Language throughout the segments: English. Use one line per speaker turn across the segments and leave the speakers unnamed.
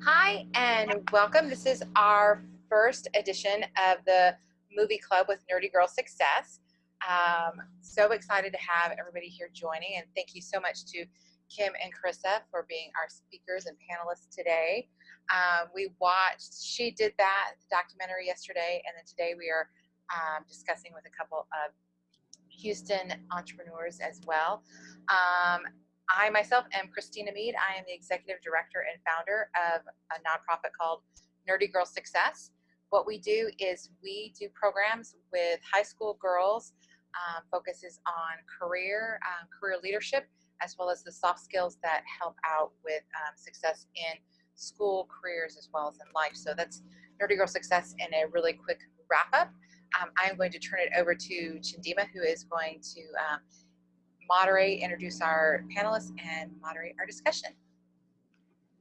Hi, and welcome. This is our first edition of the Movie Club with Nerdy Girl Success. So excited to have everybody here joining, and thank you so much to Kim and Karissa for being our speakers and panelists today. She did that documentary yesterday, and then today we are discussing with a couple of Houston entrepreneurs as well. I myself am Christina Mead. I am the executive director and founder of a nonprofit called Nerdy Girl Success. What we do is we do programs with high school girls, focuses on career leadership, as well as the soft skills that help out with success in school, careers, as well as in life. So that's Nerdy Girl Success in a really quick wrap up. I'm going to turn it over to Chindima, who is going to introduce our panelists, and moderate our discussion.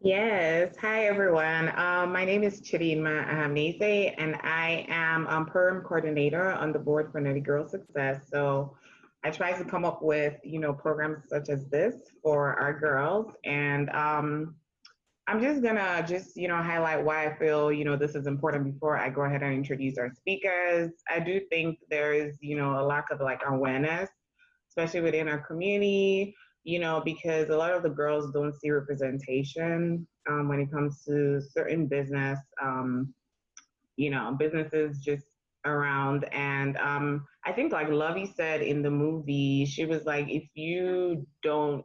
Yes. Hi, everyone. My name is Chidima Macy, and I am program coordinator on the board for Nerdy Girl Success. So I try to come up with, programs such as this for our girls. And I'm just gonna highlight why I feel, this is important before I go ahead and introduce our speakers. I do think there is, a lack of awareness, especially within our community, because a lot of the girls don't see representation when it comes to certain businesses just around. And I think Lovey said in the movie, she was like, if you don't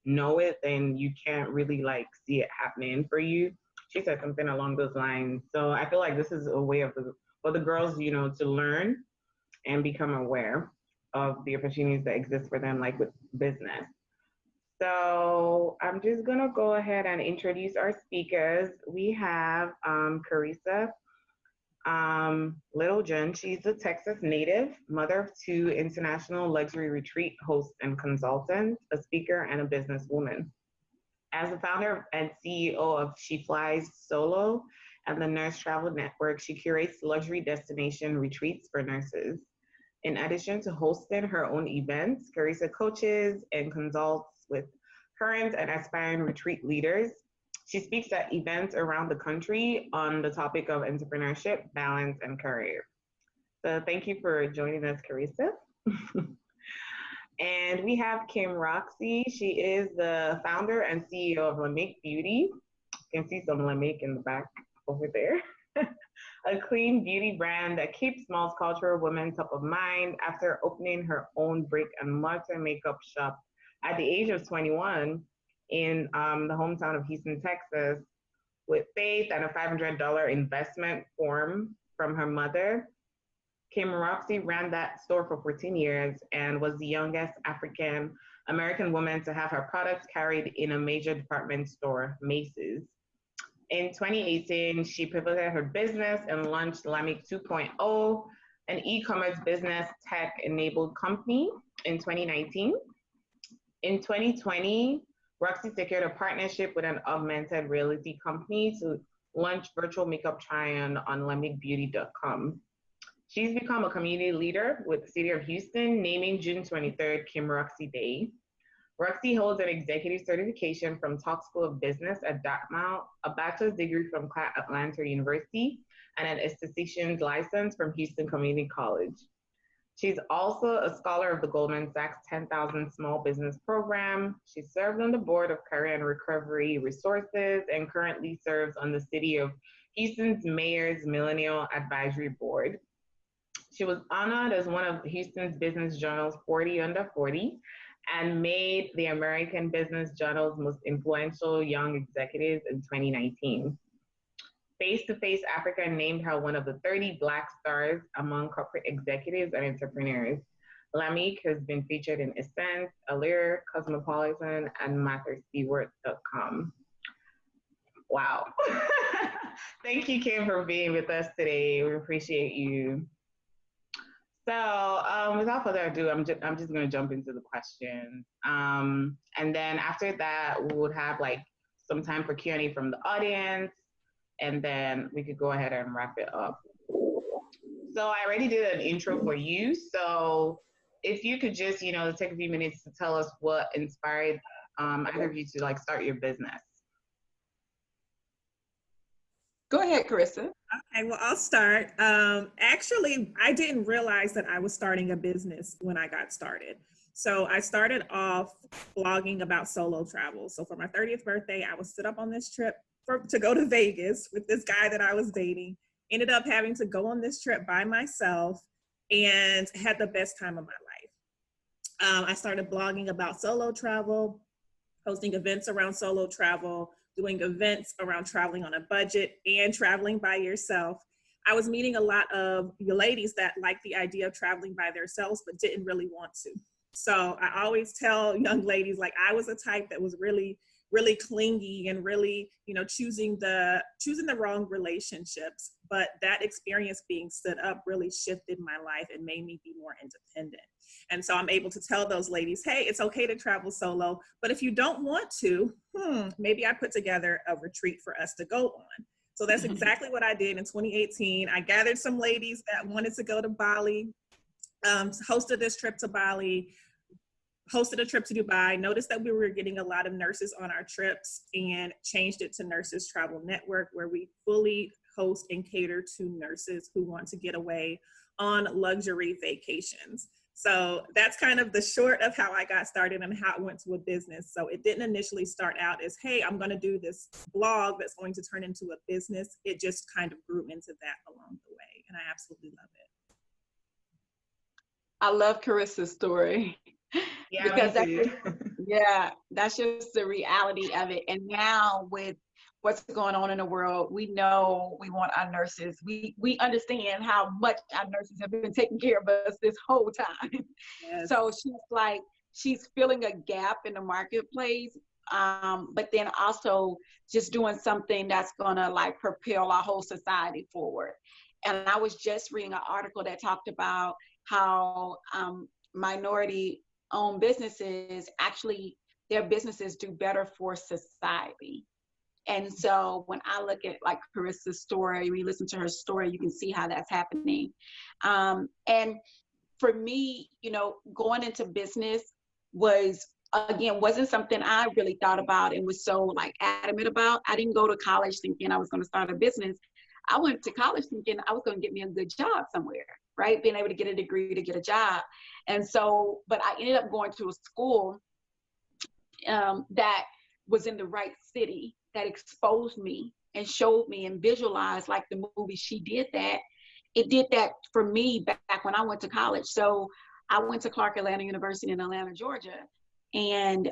know it, then you can't really see it happening for you. She said something along those lines. So I feel like this is a way for the girls, to learn and become aware of the opportunities that exist for them, with business. So I'm just going to go ahead and introduce our speakers. We have Karissa Littlejohn. She's a Texas native, mother of two, international luxury retreat host and consultant, a speaker, and a businesswoman. As the founder and CEO of She Flies Solo and the Nurse Travel Network, she curates luxury destination retreats for nurses. In addition to hosting her own events, Karissa coaches and consults with current and aspiring retreat leaders. She speaks at events around the country on the topic of entrepreneurship, balance, and career. So thank you for joining us, Karissa. And we have Kim Roxie. She is the founder and CEO of LAMIK Beauty. You can see some LAMIK in the back over there. A clean beauty brand that keeps multicultural women top of mind after opening her own brick and mortar makeup shop at the age of 21 in the hometown of Houston, Texas, with faith and a $500 investment form from her mother. Kim Roxie ran that store for 14 years and was the youngest African American woman to have her products carried in a major department store, Macy's. In 2018, she pivoted her business and launched LAMIK 2.0, an e-commerce business tech-enabled company in 2019. In 2020, Roxie secured a partnership with an augmented reality company to launch virtual makeup try-on LAMIKbeauty.com. She's become a community leader with the City of Houston, naming June 23rd Kim Roxie Day. Roxie holds an executive certification from Talk School of Business at Dartmouth, a bachelor's degree from Atlanta University, and an esthetician's license from Houston Community College. She's also a scholar of the Goldman Sachs 10,000 Small Business Program. She served on the board of Career and Recovery Resources and currently serves on the City of Houston's Mayor's Millennial Advisory Board. She was honored as one of Houston's Business Journal's 40 Under 40 and made the American Business Journal's Most Influential Young Executives in 2019. Face to Face Africa named her one of the 30 Black stars among corporate executives and entrepreneurs. LAMIK has been featured in Essence, Allure, Cosmopolitan, and MatherStewart.com. Wow. Thank you, Kim, for being with us today. We appreciate you. So without further ado, I'm just going to jump into the questions. And then after that, we would have some time for Q&A from the audience, and then we could go ahead and wrap it up. So I already did an intro for you. So if you could just, take a few minutes to tell us what inspired either of you to start your business.
Go ahead, Karissa.
Okay, well, I'll start. Actually, I didn't realize that I was starting a business when I got started. So I started off blogging about solo travel. So for my 30th birthday, I was set up on this trip to go to Vegas with this guy that I was dating. Ended up having to go on this trip by myself and had the best time of my life. I started blogging about solo travel, hosting events around solo travel, doing events around traveling on a budget and traveling by yourself. I was meeting a lot of ladies that liked the idea of traveling by themselves, but didn't really want to. So I always tell young ladies, like, I was a type that was really, really clingy and really, choosing the wrong relationships. But that experience being stood up really shifted my life and made me be more independent. And so I'm able to tell those ladies, hey, it's okay to travel solo, but if you don't want to, maybe I put together a retreat for us to go on. So that's exactly what I did in 2018. I gathered some ladies that wanted to go to Bali, hosted this trip to Bali, hosted a trip to Dubai, noticed that we were getting a lot of nurses on our trips and changed it to Nurses Travel Network, where we fully host and cater to nurses who want to get away on luxury vacations. So that's kind of the short of how I got started and how it went to a business. So it didn't initially start out as, hey, I'm going to do this blog that's going to turn into a business. It just kind of grew into that along the way. And I absolutely love it.
I love Karissa's story.
Yeah,
because that's just the reality of it. And now with what's going on in the world, we know we want our nurses. We understand how much our nurses have been taking care of us this whole time. Yes. So she's filling a gap in the marketplace, but then also just doing something that's gonna like propel our whole society forward. And I was just reading an article that talked about how minority-owned businesses, actually their businesses do better for society. And so when I look at like Karissa's story, we listen to her story, you can see how that's happening. And for me, going into business wasn't something I really thought about and was so like adamant about. I didn't go to college thinking I was going to start a business. I went to college thinking I was going to get me a good job somewhere, right? Being able to get a degree to get a job. And so, but I ended up going to a school that was in the right city, that exposed me and showed me and visualized, like the movie She Did That. It did that for me back when I went to college. So I went to Clark Atlanta University in Atlanta, Georgia. And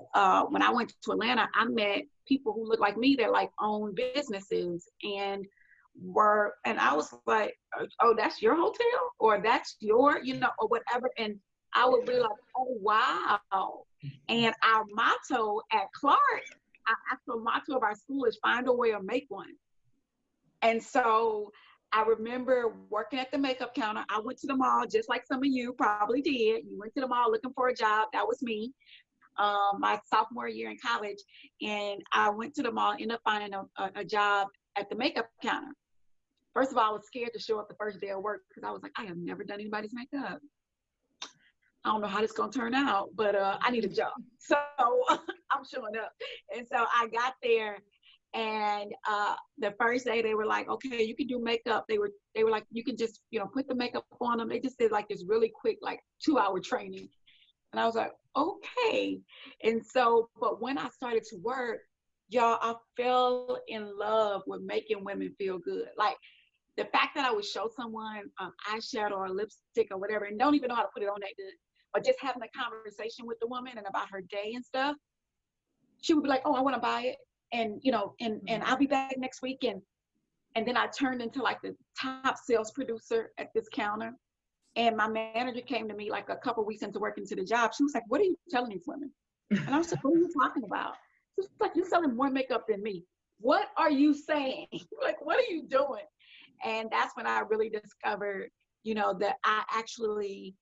when I went to Atlanta, I met people who looked like me that like own businesses and I was like, oh, that's your hotel, or that's your, or whatever. And I would be like, oh, wow. And our motto at Clark, our actual motto of our school is find a way or make one. And so I remember working at the makeup counter. I went to the mall, just like some of you probably did. You went to the mall looking for a job. That was me. My sophomore year in college. And I went to the mall, ended up finding a job at the makeup counter. First of all, I was scared to show up the first day of work because I was like, I have never done anybody's makeup. I don't know how this is going to turn out, but I need a job. So I'm showing up. And so I got there, and the first day they were like, okay, you can do makeup. They were like, you can just, put the makeup on them. They just did like this really quick, like 2-hour training. And I was like, okay. And so, but when I started to work, y'all, I fell in love with making women feel good. Like, the fact that I would show someone eyeshadow or lipstick or whatever and don't even know how to put it on that good, or just having a conversation with the woman and about her day and stuff, she would be like, oh, I want to buy it. And, and I'll be back next week. And then I turned into like the top sales producer at this counter. And my manager came to me like a couple weeks into working to the job. She was like, what are you telling these women? And I was like, what are you talking about? She was like, you're selling more makeup than me. What are you saying? Like, what are you doing? And that's when I really discovered, that I actually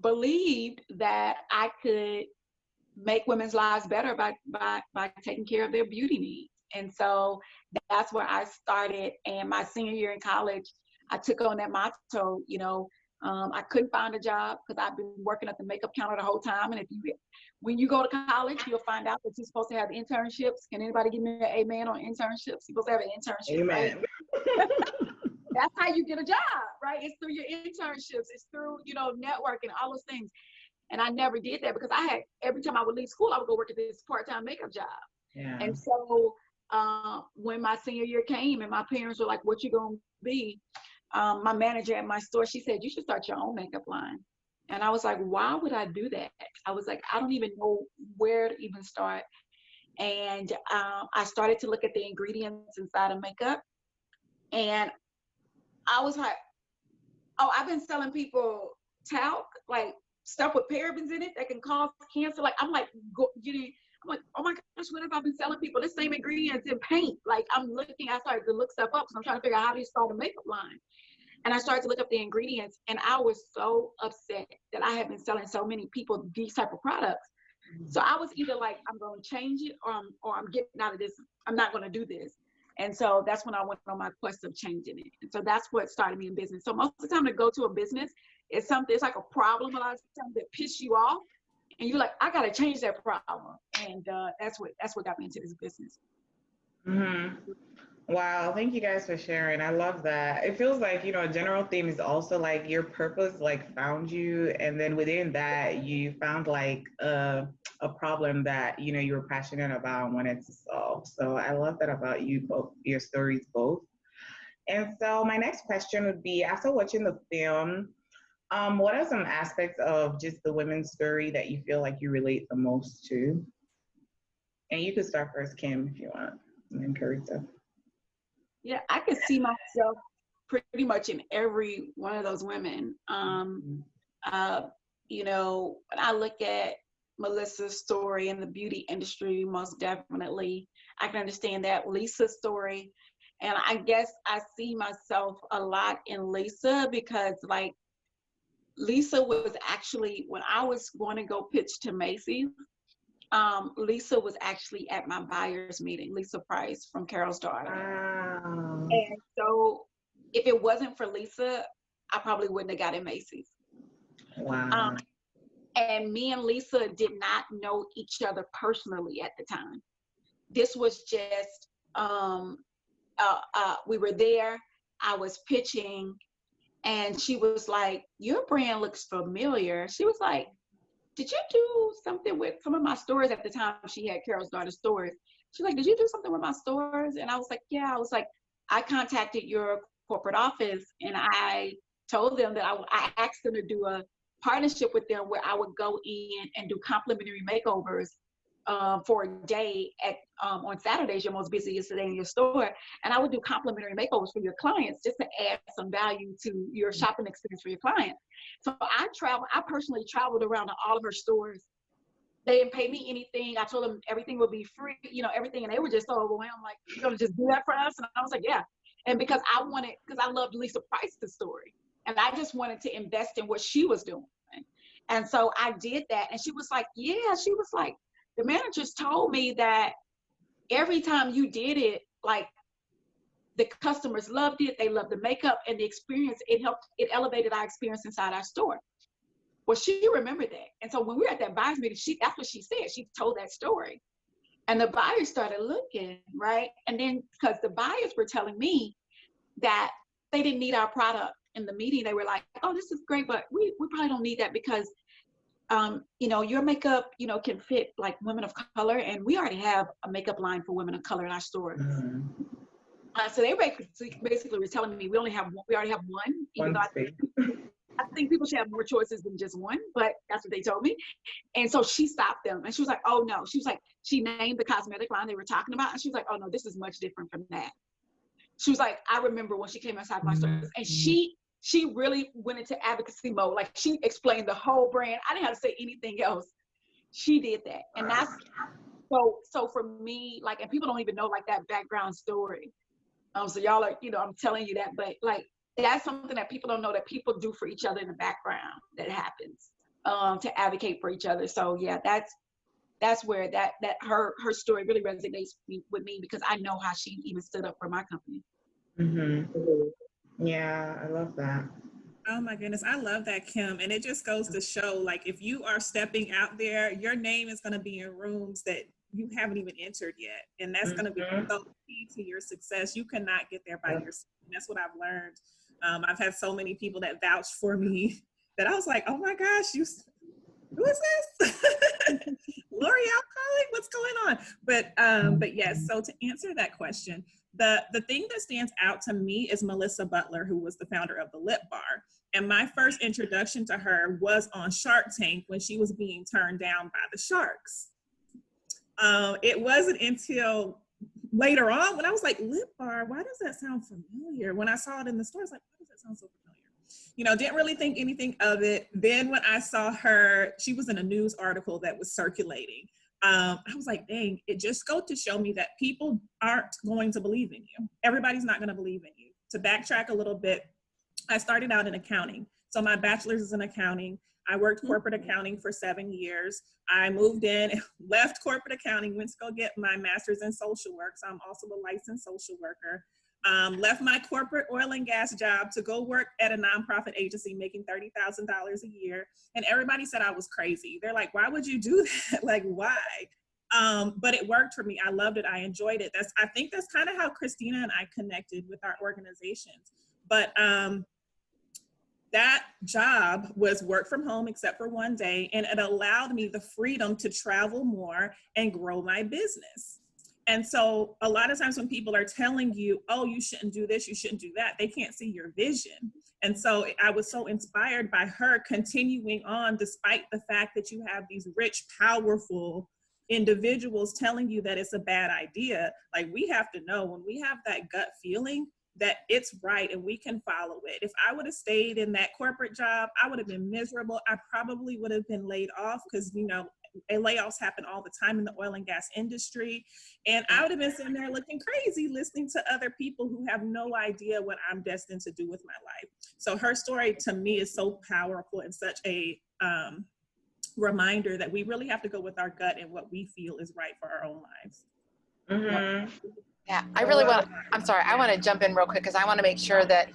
believed that I could make women's lives better by taking care of their beauty needs. And so that's where I started. And my senior year in college, I took on that motto, I couldn't find a job because I've been working at the makeup counter the whole time. And when you go to college, you'll find out that you're supposed to have internships. Can anybody give me an amen on internships? You're supposed to have an internship,
Amen.
Right? That's how you get a job, right? It's through your internships. It's through, networking, all those things. And I never did that because every time I would leave school, I would go work at this part-time makeup job.
Yeah.
And so when my senior year came and my parents were like, what you gonna be? My manager at my store, she said, you should start your own makeup line. And I was like, why would I do that? I was like, I don't even know where to even start. And I started to look at the ingredients inside of makeup. And I was like, oh, I've been selling people talc, like stuff with parabens in it that can cause cancer. Like, I'm like, oh my gosh, what have I been selling people? The same ingredients in paint. Like, I started to look stuff up because I'm trying to figure out how do you start a makeup line. And I started to look up the ingredients, and I was so upset that I had been selling so many people these type of products. So I was either like, I'm going to change it or I'm getting out of this. I'm not going to do this. And so that's when I went on my quest of changing it. And so that's what started me in business. So most of the time to go to a business, it's like a problem a lot of times that piss you off. And you're like, I got to change that problem. And that's what got me into this business.
Mm-hmm. Wow, thank you guys for sharing. I love that. It feels like, a general theme is also like your purpose like found you, and then within that you found like a problem that you were passionate about and wanted to solve. So I love that about you both, your stories both. And so my next question would be, after watching the film, what are some aspects of just the women's story that you feel like you relate the most to? And you could start first, Kim, if you want, and then Karissa.
Yeah, I could see myself pretty much in every one of those women. When I look at Melissa's story in the beauty industry, most definitely, I can understand that. Lisa's story. And I guess I see myself a lot in Lisa because, like, Lisa was actually, when I was going to go pitch to Macy, Lisa was actually at my buyer's meeting, Lisa Price from Carol's Daughter.
Wow.
And so if it wasn't for Lisa, I probably wouldn't have got in Macy's.
Wow.
And me and Lisa did not know each other personally at the time. This was just, we were there, I was pitching, and she was like, your brand looks familiar. She was like, did you do something with some of my stores? At the time she had Carol's Daughter stores. She's like, did you do something with my stores? And I was like, yeah. I was like, I contacted your corporate office and I told them that I asked them to do a partnership with them where I would go in and do complimentary makeovers for a day on Saturdays, your most busiest day in your store. And I would do complimentary makeovers for your clients just to add some value to your shopping experience for your clients. So I personally traveled around to all of her stores. They didn't pay me anything. I told them everything would be free, everything. And they were just so overwhelmed, like, you're going to just do that for us? And I was like, yeah. And because I loved Lisa Price's story. And I just wanted to invest in what she was doing. And so I did that. And she was like, yeah, the managers told me that every time you did it, like, the customers loved it. They loved the makeup and the experience. It elevated our experience inside our store. Well, she remembered that. And so when we were at that buyer's meeting, that's what she said. She told that story. And the buyers started looking, right? And then because the buyers were telling me that they didn't need our product in the meeting, they were like, oh, this is great, but we probably don't need that because your makeup, can fit like women of color, and we already have a makeup line for women of color in our store. Mm-hmm. So they basically were telling me we already have one, even though I think people should have more choices than just one, but that's what they told me. And so she stopped them, and she was like, oh no, she was like, she named the cosmetic line they were talking about, and she was like, oh no, this is much different from that. She was like, I remember when she came inside my stores, and she really went into advocacy mode. Like, she explained the whole brand. I didn't have to say anything else. She did that. And that's, so for me, like, and people don't even know like that background story. So y'all are, I'm telling you that, but like, that's something that people don't know that people do for each other in the background that happens to advocate for each other. So yeah, that's where that her story really resonates with me because I know how she even stood up for my company.
Mm-hmm. Yeah, I love that.
Oh my goodness, I love that, Kim. And it just goes to show, like, if you are stepping out there, your name is going to be in rooms that you haven't even entered yet. And that's going to be so key to your success. You cannot get there by yourself. And that's what I've learned. I've had so many people that vouched for me that I was like, oh my gosh, who is this? L'Oreal calling? What's going on? But yes, so to answer that question, the thing that stands out to me is Melissa Butler, who was the founder of the Lip Bar. And my first introduction to her was on Shark Tank when she was being turned down by the sharks. It wasn't until later on when I was like, Lip Bar, why does that sound familiar? When I saw it in the store, I was like, why does that sound so familiar? You know, didn't really think anything of it. Then when I saw her, she was in a news article that was circulating. I was like, dang, it just goes to show me that people aren't going to believe in you. Everybody's not going to believe in you. To backtrack a little bit, I started out in accounting. So my bachelor's is in accounting. I worked corporate accounting for 7 years. I moved in, left corporate accounting, went to go get my master's in social work. So I'm also a licensed social worker. Left my corporate oil and gas job to go work at a nonprofit agency making $30,000 a year. And everybody said I was crazy. They're like, why would you do that? Like, why? But it worked for me. I loved it. I enjoyed it. I think that's kind of how Christina and I connected with our organizations. But that job was work from home except for one day, and it allowed me the freedom to travel more and grow my business. And so a lot of times when people are telling you, oh, you shouldn't do this, you shouldn't do that, they can't see your vision. And so I was so inspired by her continuing on, despite the fact that you have these rich, powerful individuals telling you that it's a bad idea. Like, we have to know when we have that gut feeling that it's right and we can follow it. If I would have stayed in that corporate job, I would have been miserable. I probably would have been laid off because, you know, layoffs happen all the time in the oil and gas industry. And I would have been sitting there looking crazy, listening to other people who have no idea what I'm destined to do with my life. So her story to me is so powerful and such a reminder that we really have to go with our gut and what we feel is right for our own lives.
Mm-hmm.
Yeah, I really want to, I'm sorry, I want to jump in real quick because I want to make sure that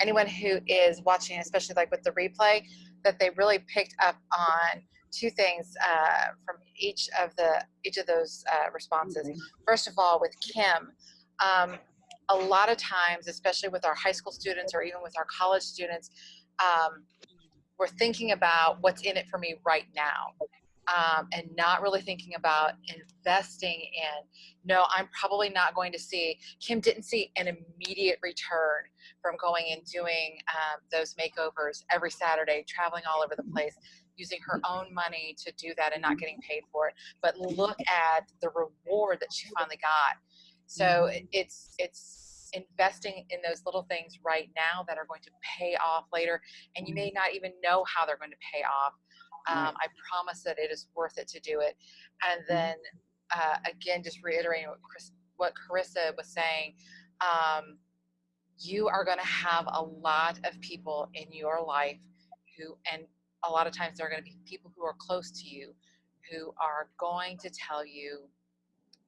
anyone who is watching, especially like with the replay, that they really picked up on two things from each of those responses. First of all, with Kim, a lot of times, especially with our high school students or even with our college students, we're thinking about what's in it for me right now. And not really thinking about investing in, no, I'm probably not going to see, Kim didn't see an immediate return from going and doing those makeovers every Saturday, traveling all over the place, using her own money to do that and not getting paid for it. But look at the reward that she finally got. So it's investing in those little things right now that are going to pay off later, and you may not even know how they're going to pay off. I promise that it is worth it to do it. And then again, just reiterating what Karissa was saying, you are going to have a lot of people in your life who, and a lot of times there are going to be people who are close to you, who are going to tell you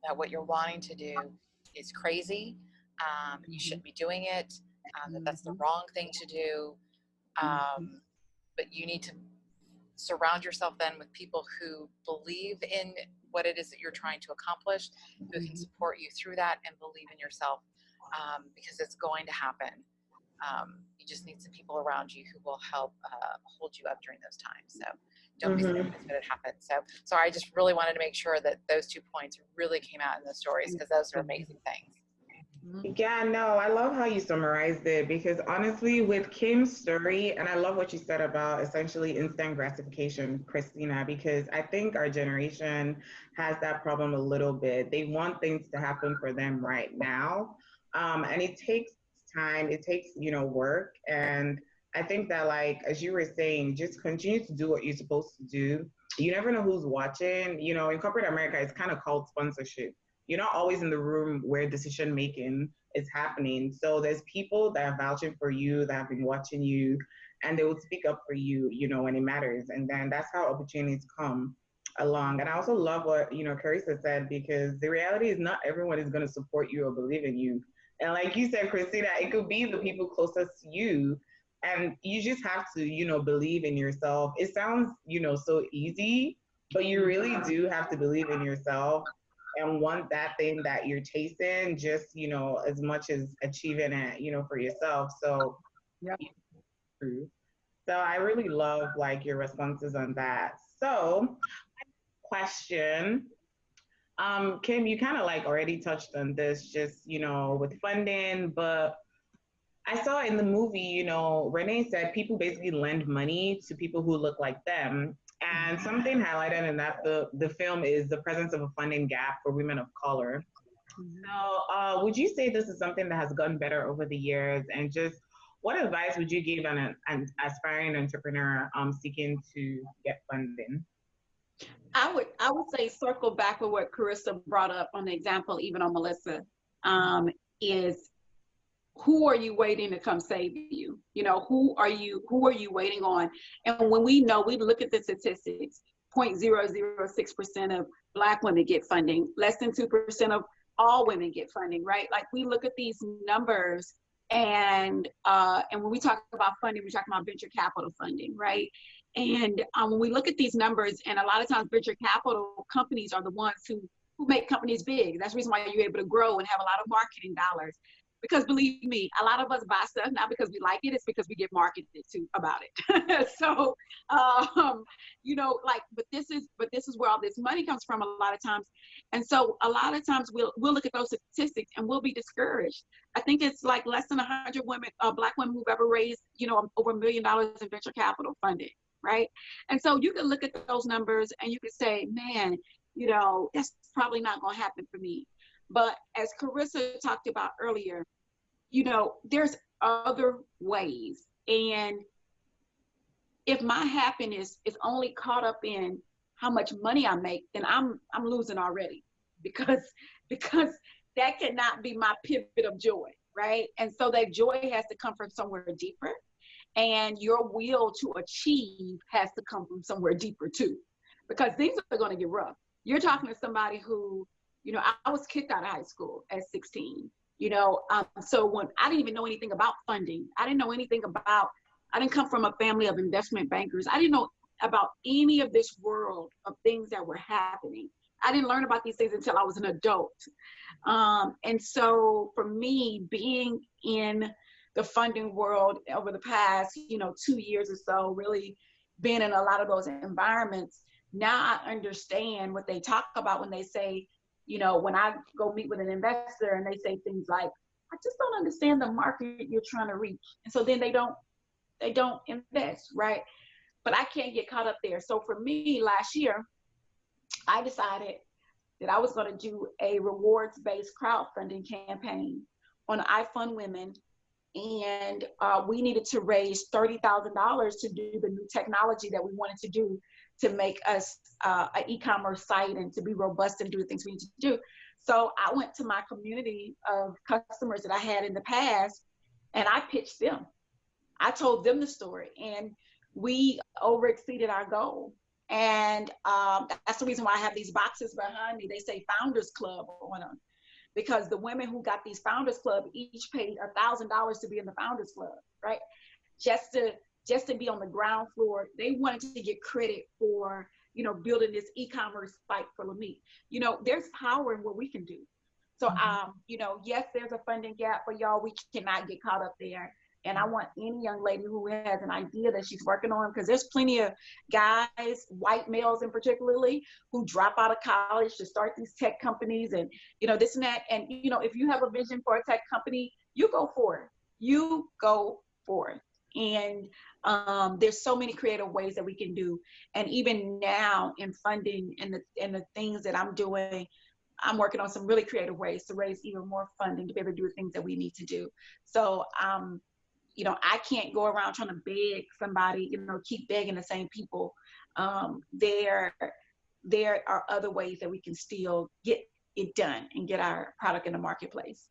that what you're wanting to do is crazy, you shouldn't be doing it, that that's the wrong thing to do, but you need to surround yourself then with people who believe in what it is that you're trying to accomplish, who can support you through that and believe in yourself, because it's going to happen. You just need some people around you who will help hold you up during those times. So don't be surprised when it happens. So I just really wanted to make sure that those 2 points really came out in the stories, because those are amazing things.
Yeah, no, I love how you summarized it, because honestly, with Kim's story, and I love what you said about essentially instant gratification, Christina, because I think our generation has that problem a little bit. They want things to happen for them right now. And it takes time, it takes, work. And I think that, like, as you were saying, just continue to do what you're supposed to do. You never know who's watching. In corporate America, it's kind of called sponsorship. You're not always in the room where decision making is happening. So there's people that are vouching for you, that have been watching you, and they will speak up for you, when it matters. And then that's how opportunities come along. And I also love what, Karissa said, because the reality is not everyone is going to support you or believe in you. And like you said, Christina, it could be the people closest to you And you just have to, you know, believe in yourself. It sounds, you know, so easy, but you really do have to believe in yourself and want that thing that you're chasing, just, you know, as much as achieving it, you know, for yourself. So,
Yep.
so I really love like your responses on that. So, question, Kim, you kind of like already touched on this, just, you know, with funding, but I saw in the movie, you know, Renee said people basically lend money to people who look like them. And something highlighted in that the film is the presence of a funding gap for women of color. So, would you say this is something that has gotten better over the years? And just what advice would you give an aspiring entrepreneur seeking to get funding?
I would say circle back with what Karissa brought up on the example, even on Melissa, is who are you waiting to come save you? You know, who are you waiting on? And when we know, we look at the statistics, 0.006% of Black women get funding, less than 2% of all women get funding, right? Like we look at these numbers and when we talk about funding, we're talking about venture capital funding, right? And when we look at these numbers, and a lot of times venture capital companies are the ones who make companies big. That's the reason why you're able to grow and have a lot of marketing dollars. Because believe me, a lot of us buy stuff not because we like it, it's because we get marketed to about it. So, you know, like, but this is where all this money comes from a lot of times. And so a lot of times we'll look at those statistics and we'll be discouraged. I think it's like less than 100 women, Black women who've ever raised, you know, over $1 million in venture capital funding, right? And so you can look at those numbers and you can say, man, you know, that's probably not going to happen for me. But as Karissa talked about earlier, you know, there's other ways. And if my happiness is only caught up in how much money I make, then I'm losing already, because that cannot be my pivot of joy, right? And so that joy has to come from somewhere deeper, and your will to achieve has to come from somewhere deeper too, because things are going to get rough. You're talking to somebody who, you know, I was kicked out of high school at 16, you know, so when I didn't even know anything about funding, I didn't come from a family of investment bankers. I didn't know about any of this world of things that were happening. I didn't learn about these things until I was an adult. And so for me, being in the funding world over the past, you know, 2 years or so, really being in a lot of those environments, now I understand what they talk about when they say, you know, when I go meet with an investor and they say things like, I just don't understand the market you're trying to reach. And so then they don't invest, right? But I can't get caught up there. So for me, last year, I decided that I was going to do a rewards-based crowdfunding campaign on iFund Women. And we needed to raise $30,000 to do the new technology that we wanted to do to make us an e-commerce site and to be robust and do the things we need to do. So I went to my community of customers that I had in the past, and I pitched them. I told them the story, and we overexceeded our goal. And that's the reason why I have these boxes behind me. They say Founders Club on them, because the women who got these Founders Club each paid $1,000 to be in the Founders Club, right? Just to be on the ground floor. They wanted to get credit for, you know, building this e-commerce site for LAMIK. You know, there's power in what we can do. So, you know, yes, there's a funding gap, but y'all, we cannot get caught up there. And I want any young lady who has an idea that she's working on, because there's plenty of guys, white males in particularly, who drop out of college to start these tech companies and, you know, this and that. And, you know, if you have a vision for a tech company, you go for it. You go for it. And there's so many creative ways that we can do. And even now in funding and the things that I'm doing, I'm working on some really creative ways to raise even more funding to be able to do the things that we need to do. So, you know, I can't go around trying to beg somebody, you know, keep begging the same people. There are other ways that we can still get it done and get our product in the marketplace.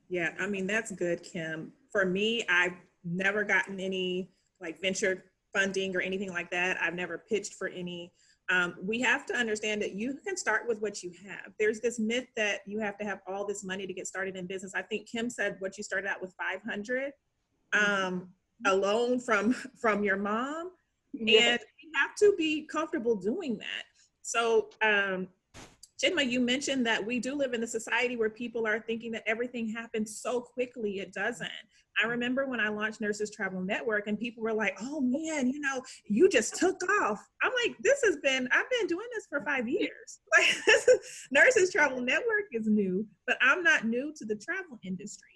Yeah, I mean, that's good, Kim. For me, I've never gotten any like venture funding or anything like that. I've never pitched for any. We have to understand that you can start with what you have. There's this myth that you have to have all this money to get started in business. I think Kim said what you started out with 500. a loan from your mom.
Yeah.
And we have to be comfortable doing that. So Chinma, you mentioned that we do live in a society where people are thinking that everything happens so quickly. It doesn't. I remember when I launched Nurses Travel Network and people were like, oh man, you know, you just took off. I'm like, I've been doing this for 5 years. Like, Nurses Travel Network is new, but I'm not new to the travel industry.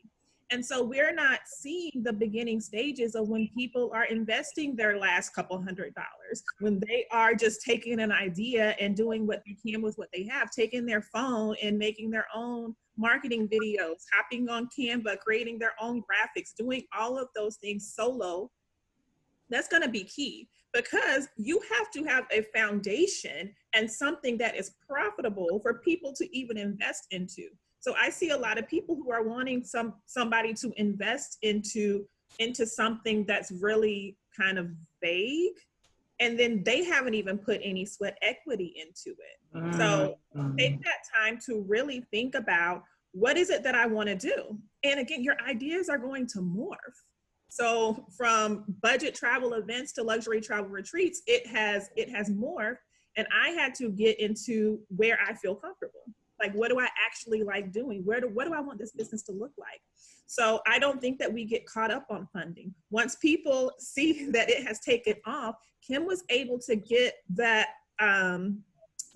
And so we're not seeing the beginning stages of when people are investing their last couple $100, when they are just taking an idea and doing what they can with what they have, taking their phone and making their own marketing videos, hopping on Canva, creating their own graphics, doing all of those things solo. That's going to be key, because you have to have a foundation and something that is profitable for people to even invest into. So I see a lot of people who are wanting somebody to invest into something that's really kind of vague, and then they haven't even put any sweat equity into it. So take that time to really think about, what is it that I want to do? And again, your ideas are going to morph. So from budget travel events to luxury travel retreats, it has morphed, and I had to get into where I feel comfortable. Like, what do I actually like doing? What do I want this business to look like? So I don't think that we get caught up on funding. Once people see that it has taken off, Kim was able to get that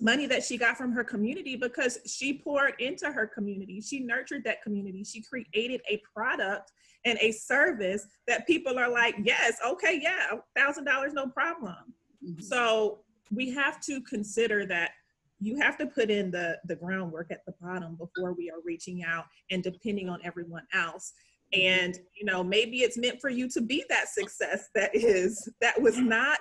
money that she got from her community because she poured into her community. She nurtured that community. She created a product and a service that people are like, yes, okay, yeah, $1,000, no problem. Mm-hmm. So we have to consider that you have to put in the groundwork at the bottom before we are reaching out and depending on everyone else. And, you know, maybe it's meant for you to be that success that was not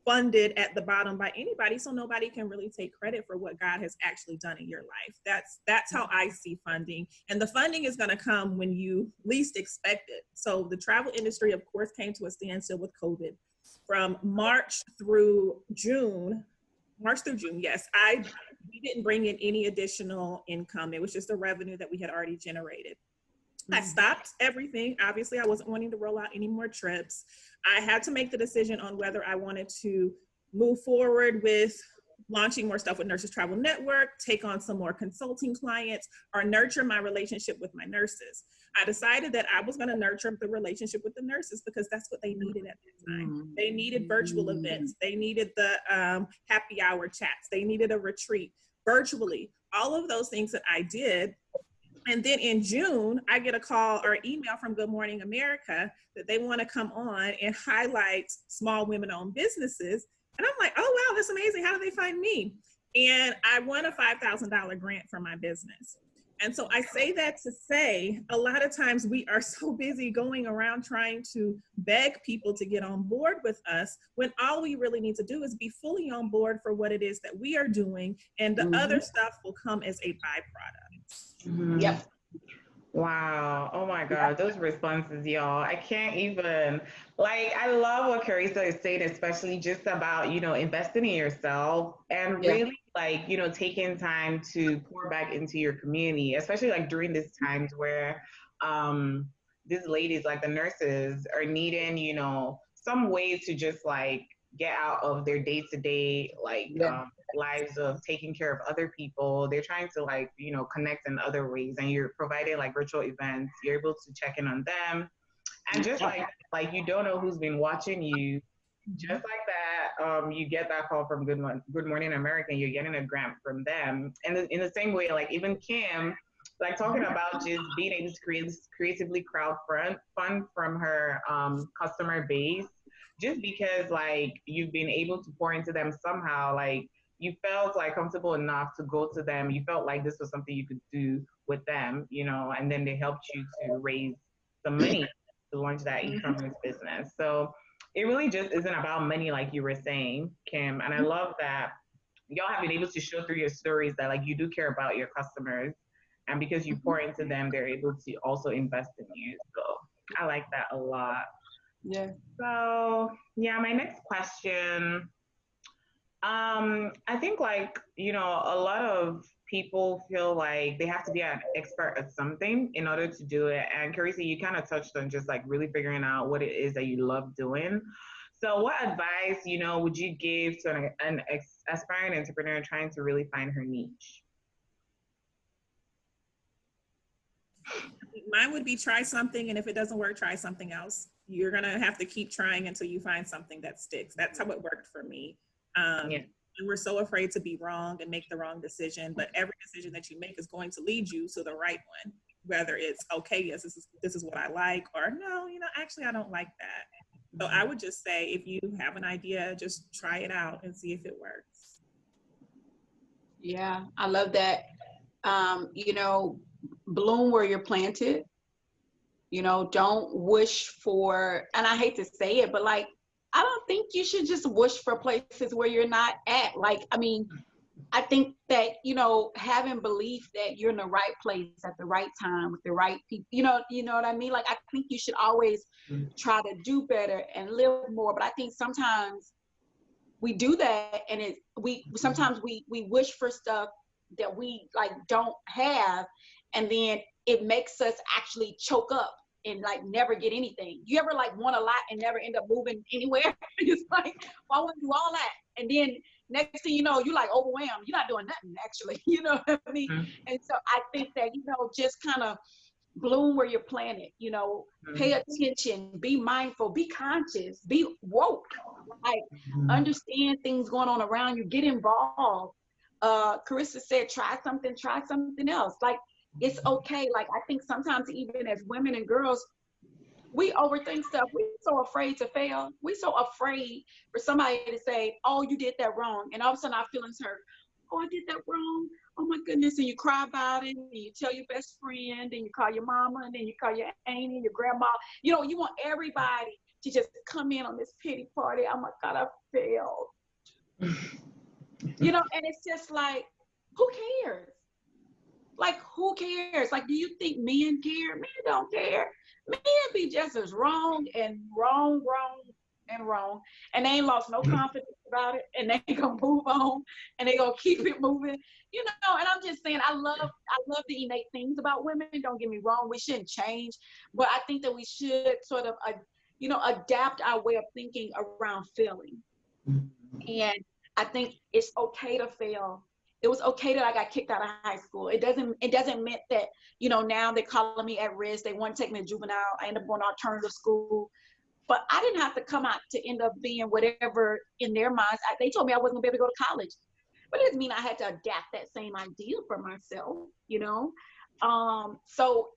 funded at the bottom by anybody, so nobody can really take credit for what God has actually done in your life. That's how I see funding. And the funding is going to come when you least expect it. So the travel industry, of course, came to a standstill with COVID. From March through June, yes, we didn't bring in any additional income. It was just the revenue that we had already generated. I stopped everything. Obviously, I wasn't wanting to roll out any more trips. I had to make the decision on whether I wanted to move forward with launching more stuff with Nurses Travel Network, take on some more consulting clients, or nurture my relationship with my nurses. I decided that I was going to nurture the relationship with the nurses because that's what they needed at that time. They needed virtual events. They needed the happy hour chats. They needed a retreat virtually. All of those things that I did. And then in June, I get a call or email from Good Morning America that they want to come on and highlight small women-owned businesses. And I'm like, oh, wow, that's amazing. How do they find me? And I won a $5,000 grant for my business. And so I say that to say, a lot of times we are so busy going around trying to beg people to get on board with us, when all we really need to do is be fully on board for what it is that we are doing. And the other stuff will come as a byproduct.
Yep.
Wow. Oh my God. Those responses, y'all. I can't even, I love what Karissa is saying, especially just about, investing in yourself and really taking time to pour back into your community, especially during these times where these ladies, the nurses, are needing, some way to just get out of their day-to-day lives of taking care of other people. They're trying to connect in other ways, and you're providing virtual events. You're able to check in on them, and just you don't know who's been watching you. Just like that, you get that call from Good Morning America, and you're getting a grant from them. And in the same way, even Kim, talking about just being able to creatively fund from her customer base, just because you've been able to pour into them somehow, you felt comfortable enough to go to them. You felt like this was something you could do with them, and then they helped you to raise some money to launch that e-commerce business. So it really just isn't about money, like you were saying, Kim. And I love that y'all have been able to show through your stories that you do care about your customers, and because you pour into them, they're able to also invest in you. So I like that a lot.
Yeah.
So yeah, my next question. I think a lot of people feel like they have to be an expert at something in order to do it. And Karissa, you kind of touched on just like really figuring out what it is that you love doing. So what advice, would you give to an aspiring entrepreneur trying to really find her niche?
Mine would be try something, and if it doesn't work, try something else. You're gonna have to keep trying until you find something that sticks. That's how it worked for me. Yeah. And we're so afraid to be wrong and make the wrong decision, but every decision that you make is going to lead you to the right one. Whether it's, okay, yes, this is what I like, or no, actually I don't like that. So I would just say, if you have an idea, just try it out and see if it works.
Yeah, I love that. Bloom where you're planted. Don't wish for, and I hate to say it, but like, I don't think you should just wish for places where you're not at. Like, I think that, having belief that you're in the right place at the right time with the right people, you know what I mean? Like, I think you should always try to do better and live more. But I think sometimes we do that, and sometimes we wish for stuff that we like don't have, and then it makes us actually choke up and like never get anything. You ever like want a lot and never end up moving anywhere? It's like, well, I want to do all that, and then next thing you know, you're like overwhelmed. You're not doing nothing actually. You know what I mean? And so I think that just kind of bloom where you're planted. Pay attention, be mindful, be conscious, be woke. Like understand things going on around you. Get involved. Karissa said, try something else. Like, it's okay. Like, I think sometimes even as women and girls, we overthink stuff. We're so afraid to fail. We're so afraid for somebody to say, oh, you did that wrong. And all of a sudden our feelings hurt. Oh, I did that wrong. Oh my goodness. And you cry about it, and you tell your best friend, and you call your mama, and then you call your auntie, your grandma. You want everybody to just come in on this pity party. Oh my God, I failed. And it's just like, who cares? Like, who cares? Like, do you think men care? Men don't care. Men be just as wrong and wrong. And they ain't lost no confidence about it. And they gonna move on, and they gonna keep it moving. And I'm just saying, I love the innate things about women. Don't get me wrong. We shouldn't change. But I think that we should sort of, adapt our way of thinking around failing. And I think it's okay to fail. It was okay that I got kicked out of high school. It doesn't mean that, now they're calling me at risk. They want to take me to juvenile. I end up going to alternative school. But I didn't have to come out to end up being whatever in their minds. They told me I wasn't going to be able to go to college. But it doesn't mean I had to adapt that same idea for myself, So,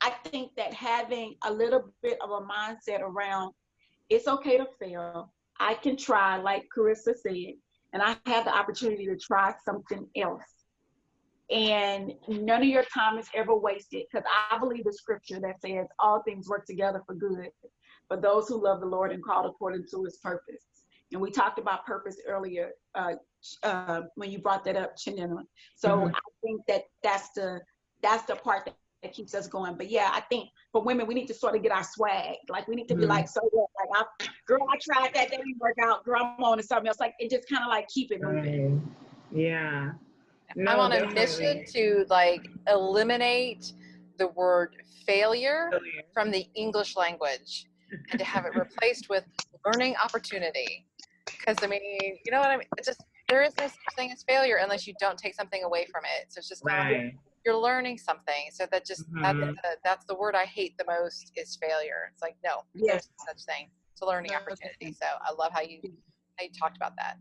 I think that having a little bit of a mindset around, it's okay to fail. I can try, like Karissa said, and I have the opportunity to try something else. And none of your time is ever wasted, because I believe the scripture that says all things work together for good for those who love the Lord and called according to his purpose. And we talked about purpose earlier when you brought that up, Chinena. So I think that that's the part that keeps us going. But yeah, I think for women, we need to sort of get our swag. Like, we need to be like, so what? Like, I tried that didn't work out. Girl, I'm on to something else. Like, it just kind of like keep it moving.
Yeah. No,
I'm on
definitely.
a mission to like eliminate the word failure from the English language and to have it replaced with learning opportunity. Because you know what I mean? It's just, there is no such thing as failure unless you don't take something away from it. So it's just kind of, you're learning something. So that just, that's the word I hate the most, is failure. It's like, no, there's no such thing. It's a learning opportunity. So I love how you talked about that.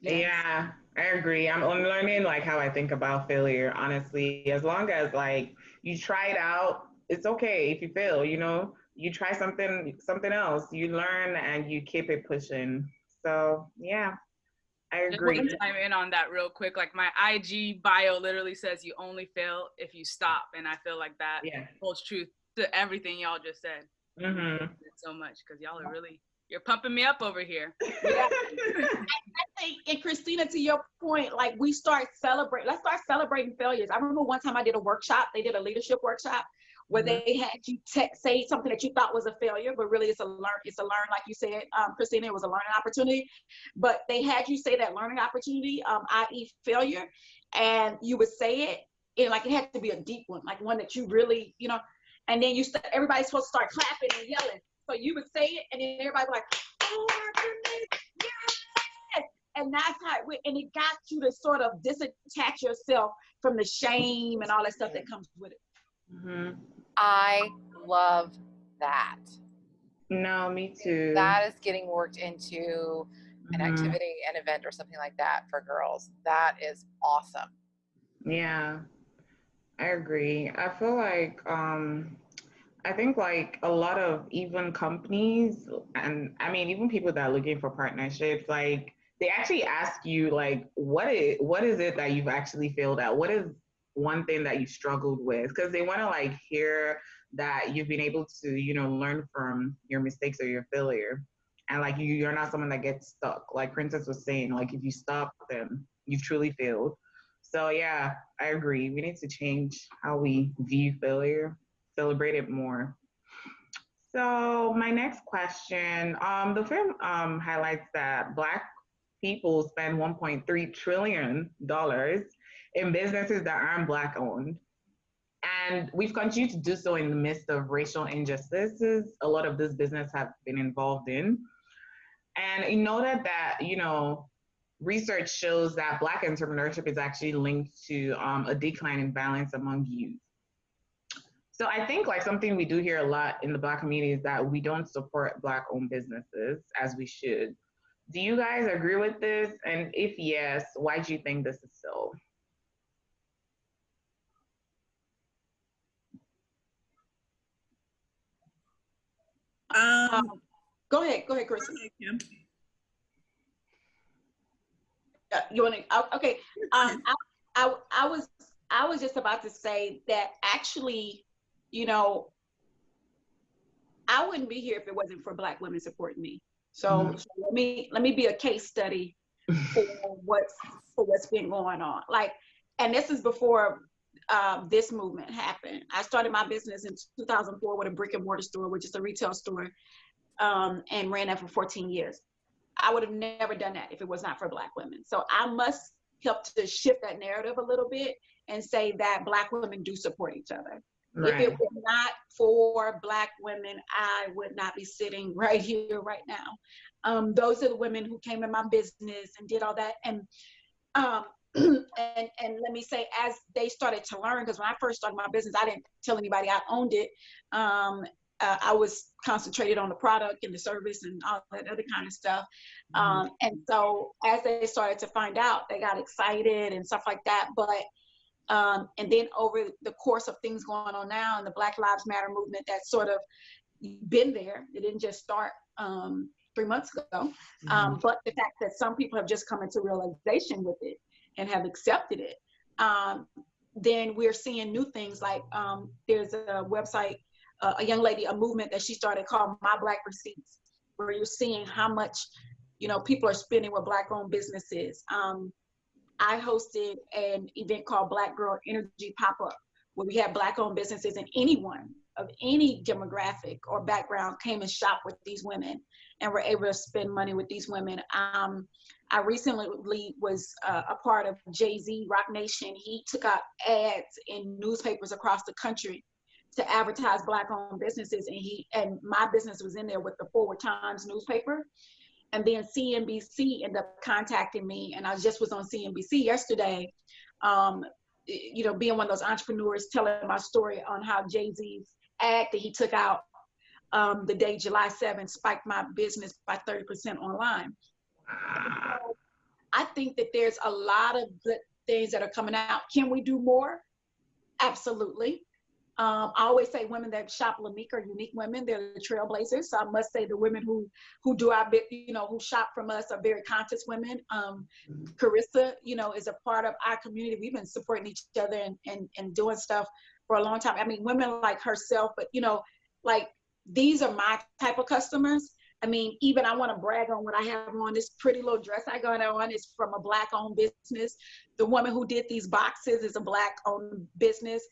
Yeah, I agree. I'm learning like how I think about failure, honestly. As long as like you try it out, it's okay if you fail, you try something else, you learn and you keep it pushing. So yeah, I agree.
Just chime in on that real quick. Like, my IG bio literally says you only fail if you stop. And I feel like that holds truth to everything y'all just said. So much, because y'all are really, you're pumping me up over here.
Yeah. I think, and Christina, to your point, like, let's start celebrating failures. I remember one time I did a workshop. They did a leadership workshop where they had you say something that you thought was a failure, but really it's a learn, like you said, Christina, it was a learning opportunity. But they had you say that learning opportunity, i.e. failure, and you would say it, and like it had to be a deep one, like one that you really, you know, and then everybody's supposed to start clapping and yelling. So you would say it, and then everybody would like, oh my goodness, yes! And that's how it went. And it got you to sort of disattach yourself from the shame and all that stuff that comes with it.
Mm-hmm.
I love that.
No, me too.
That is getting worked into an activity, an event, or something like that for girls. That is awesome.
Yeah, I agree. I feel like, I think like a lot of even companies, and I mean, even people that are looking for partnerships, like they actually ask you like, what is it that you've actually failed at? What is one thing that you struggled with? Because they want to like hear that you've been able to, you know, learn from your mistakes or your failure. And like you're not someone that gets stuck. Like Princess was saying, like if you stop, then you've truly failed. So yeah, I agree. We need to change how we view failure, celebrate it more. So my next question, the film highlights that Black people spend $1.3 trillion in businesses that aren't Black owned. And we've continued to do so in the midst of racial injustices a lot of this business have been involved in. And it noted that, you know, research shows that Black entrepreneurship is actually linked to a decline in balance among youth. So I think like something we do here a lot in the Black community is that we don't support Black owned businesses as we should. Do you guys agree with this? And if yes, why do you think this is so?
Go ahead, Chris. You want to? Okay. I was just about to say that actually, you know, I wouldn't be here if it wasn't for Black women supporting me. So let me be a case study for what's been going on. Like, and this is before this movement happened. I started my business in 2004 with a brick and mortar store, which is a retail store, and ran that for 14 years. I would have never done that if it was not for Black women. So I must help to shift that narrative a little bit and say that Black women do support each other. Right. If it was not for Black women, I would not be sitting right here right now. Those are the women who came in my business and did all that. And and let me say, as they started to learn, because when I first started my business, I didn't tell anybody I owned it. I was concentrated on the product and the service and all that other kind of stuff. And so as they started to find out, they got excited and stuff like that. But and then over the course of things going on now and the Black Lives Matter movement that's sort of been there, it didn't just start 3 months ago, but the fact that some people have just come into realization with it and have accepted it, then we're seeing new things like there's a website, a young lady, a movement that she started called My Black Receipts, where you're seeing how much, you know, people are spending with Black owned businesses. I hosted an event called Black Girl Energy Pop-Up, where we had Black owned businesses, and anyone of any demographic or background came and shopped with these women and were able to spend money with these women. I recently was a part of Jay-Z, Rock Nation. He took out ads in newspapers across the country to advertise Black owned businesses, and my business was in there with the Forward Times newspaper. And then CNBC ended up contacting me, and I just was on CNBC yesterday, you know, being one of those entrepreneurs telling my story on how Jay-Z's ad that he took out the day July 7th spiked my business by 30% online. So I think that there's a lot of good things that are coming out. Can we do more? Absolutely. I always say women that shop LAMIK are unique women. They're the trailblazers. So I must say the women who do our bit, you know, who shop from us are very conscious women. Karissa, you know, is a part of our community. We've been supporting each other and doing stuff for a long time. I mean, women like herself, but, you know, like these are my type of customers. I mean, even I want to brag on what I have on. This pretty little dress I got on is from a Black owned business. The woman who did these boxes is a Black owned business.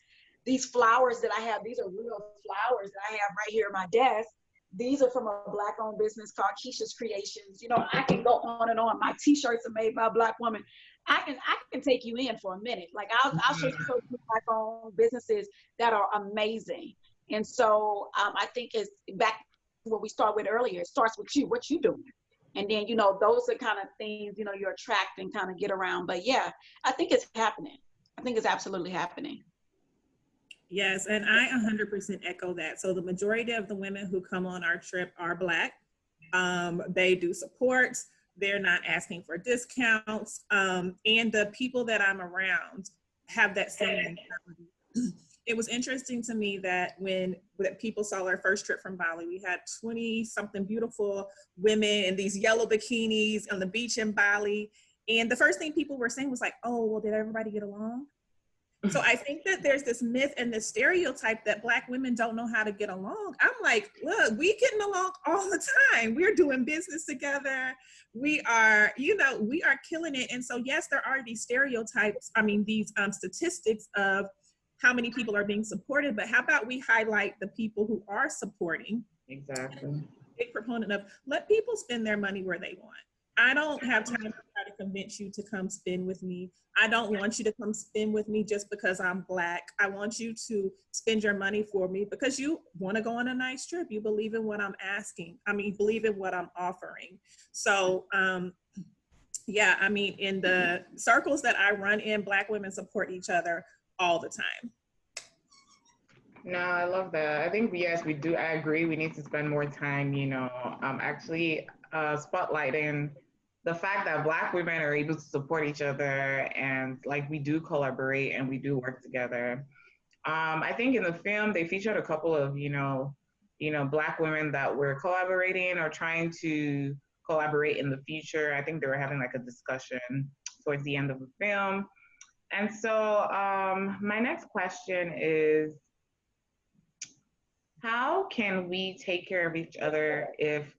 these flowers that I have, these are real flowers that I have right here at my desk. These are from a Black-owned business called Keisha's Creations. You know, I can go on and on. My T-shirts are made by a Black woman. I can take you in for a minute. Like I'll show you so many Black-owned businesses that are amazing. And so I think it's back to what we started with earlier. It starts with you. What you doing? And then, you know, those are kind of things, you know, you attract and kind of get around. But yeah, I think it's happening. I think it's absolutely happening.
Yes, and I 100% echo that. So the majority of the women who come on our trip are Black. They do supports. They're not asking for discounts. And the people that I'm around have that same mentality. It was interesting to me that when people saw our first trip from Bali, we had 20-something beautiful women in these yellow bikinis on the beach in Bali. And the first thing people were saying was like, oh, well, did everybody get along? So I think that there's this myth and this stereotype that Black women don't know how to get along. I'm like, look, we getting along all the time. We're doing business together. We are, you know, we are killing it. And so, yes, there are these stereotypes. I mean, these statistics of how many people are being supported, but how about we highlight the people who are supporting?
Exactly.
Big proponent of let people spend their money where they want. I don't have time to try to convince you to come spend with me. I don't want you to come spend with me just because I'm Black. I want you to spend your money for me because you want to go on a nice trip. You believe in what I'm asking. I mean, believe in what I'm offering. So, yeah, I mean, in the circles that I run in, Black women support each other all the time.
No, I love that. I think, yes, we do. I agree. We need to spend more time, you know, actually spotlighting the fact that Black women are able to support each other and like we do collaborate and we do work together. I think in the film they featured a couple of, you know, Black women that were collaborating or trying to collaborate in the future. I think they were having like a discussion towards the end of the film. And so my next question is, how can we take care of each other if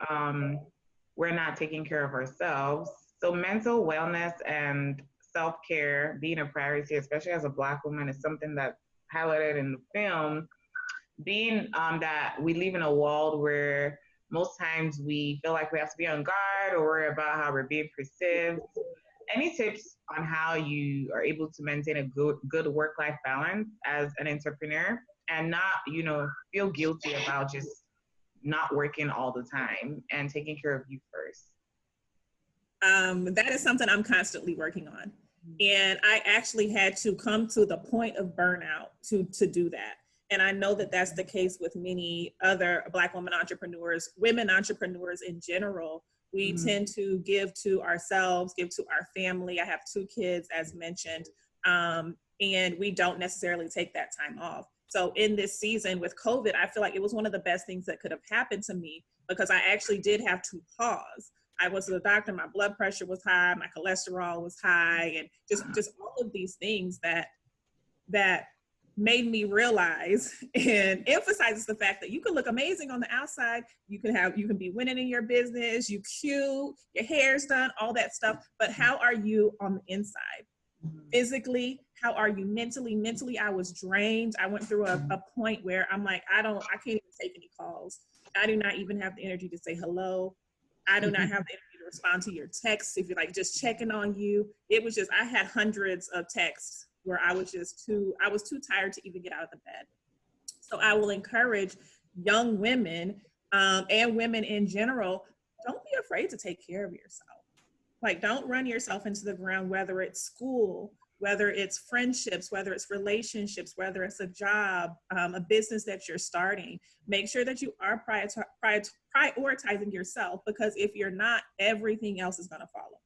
we're not taking care of ourselves? So mental wellness and self-care being a priority, especially as a Black woman, is something that's highlighted in the film. Being that we live in a world where most times we feel like we have to be on guard or worry about how we're being perceived. Any tips on how you are able to maintain a good work-life balance as an entrepreneur and not, you know, feel guilty about just not working all the time and taking care of you first?
That is something I'm constantly working on. And I actually had to come to the point of burnout to do that. And I know that that's the case with many other Black women entrepreneurs, women entrepreneurs in general. We tend to give to ourselves, give to our family. I have 2 kids, as mentioned, and we don't necessarily take that time off. So in this season with COVID, I feel like it was one of the best things that could have happened to me because I actually did have to pause. I was to the doctor, my blood pressure was high, my cholesterol was high, and just all of these things that made me realize and emphasizes the fact that you can look amazing on the outside. You can be winning in your business, you cute, your hair's done, all that stuff. But how are you on the inside? Physically, how are you mentally? Mentally, I was drained. I went through a point where I'm like, I can't even take any calls. I do not even have the energy to say hello. I do not have the energy to respond to your texts. If you're like just checking on you, it was just, I had hundreds of texts where I was too tired to even get out of the bed. So I will encourage young women and women in general, don't be afraid to take care of yourself. Like, don't run yourself into the ground, whether it's school, whether it's friendships, whether it's relationships, whether it's a job, a business that you're starting. Make sure that you are prioritizing yourself, because if you're not, everything else is going to fall apart.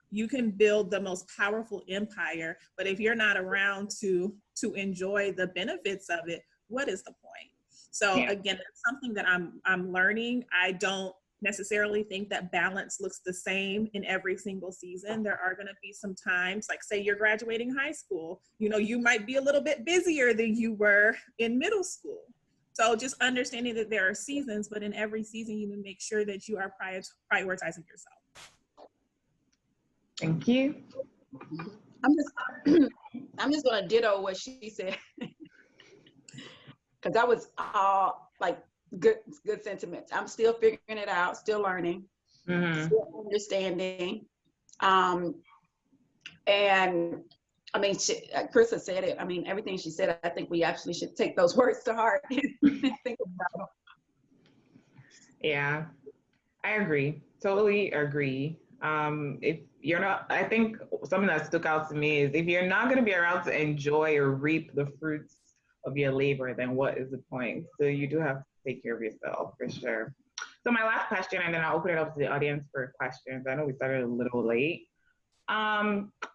You can build the most powerful empire, but if you're not around to enjoy the benefits of it, what is the point? So again, it's something that I'm learning. I don't necessarily think that balance looks the same in every single season. There are going to be some times, like say you're graduating high school, you might be a little bit busier than you were in middle school. So just understanding that there are seasons, but in every season, you need to make sure that you are prioritizing yourself.
Thank you.
I'm just going to ditto what she said. because that was all like good sentiments. I'm still figuring it out, still learning, still understanding. And I mean, Karissa said it. I mean, everything she said, I think we actually should take those words to heart and think about them.
Yeah, I agree. Totally agree. If you're not, I think something that stuck out to me is if you're not going to be around to enjoy or reap the fruits of your labor, then what is the point? So you do have to take care of yourself for sure. So my last question, and then I'll open it up to the audience for questions. I know we started a little late.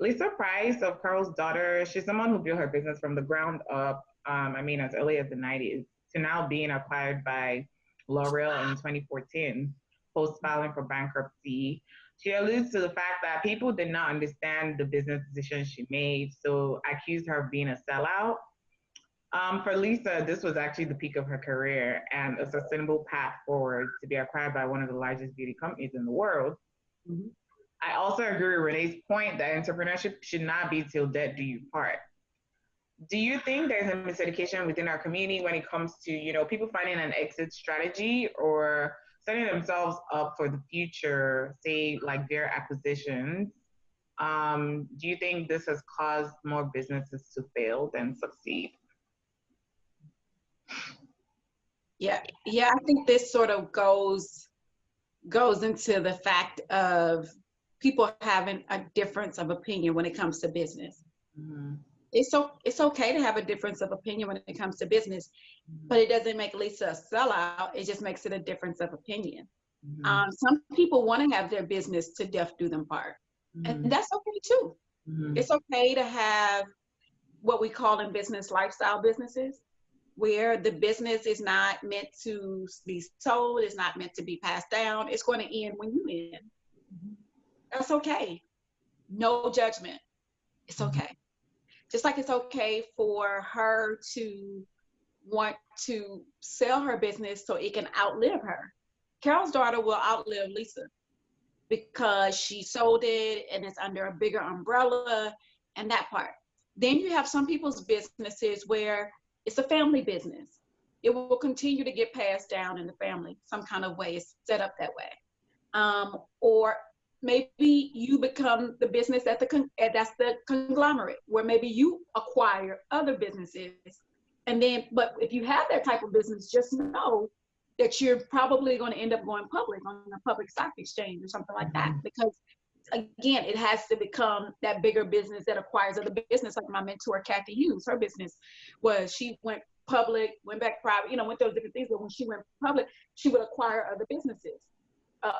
Lisa Price of Carl's daughter, she's someone who built her business from the ground up. I mean, as early as the 90s to now being acquired by L'Oreal in 2014, post filing for bankruptcy. She alludes to the fact that people did not understand the business decisions she made, so accused her of being a sellout. For Lisa, this was actually the peak of her career and a sustainable path forward to be acquired by one of the largest beauty companies in the world. Mm-hmm. I also agree with Renee's point that entrepreneurship should not be till death do you part. Do you think there's a miseducation within our community when it comes to, you know, people finding an exit strategy or setting themselves up for the future, say like their acquisitions? Do you think this has caused more businesses to fail than succeed?
Yeah, I think this sort of goes into the fact of people having a difference of opinion when it comes to business. Mm-hmm. It's okay to have a difference of opinion when it comes to business, but it doesn't make Lisa a sellout. It just makes it a difference of opinion. Mm-hmm. Some people want to have their business to death do them part, and that's okay too. Mm-hmm. It's okay to have what we call in business lifestyle businesses, where the business is not meant to be sold, it's not meant to be passed down. It's going to end when you end. Mm-hmm. That's okay. No judgment. It's okay. Just like it's okay for her to want to sell her business so it can outlive her. Carol's daughter will outlive Lisa because she sold it and it's under a bigger umbrella and that part. Then you have some people's businesses where it's a family business. It will continue to get passed down in the family, some kind of way. It's set up that way. Or maybe you become the business that's the conglomerate, where maybe you acquire other businesses. And then, but if you have that type of business, just know that you're probably going to end up going public on a public stock exchange or something like that. Because again, it has to become that bigger business that acquires other business. Like my mentor, Kathy Hughes, her business was, she went public, went back private, went those different things. But when she went public, she would acquire other businesses.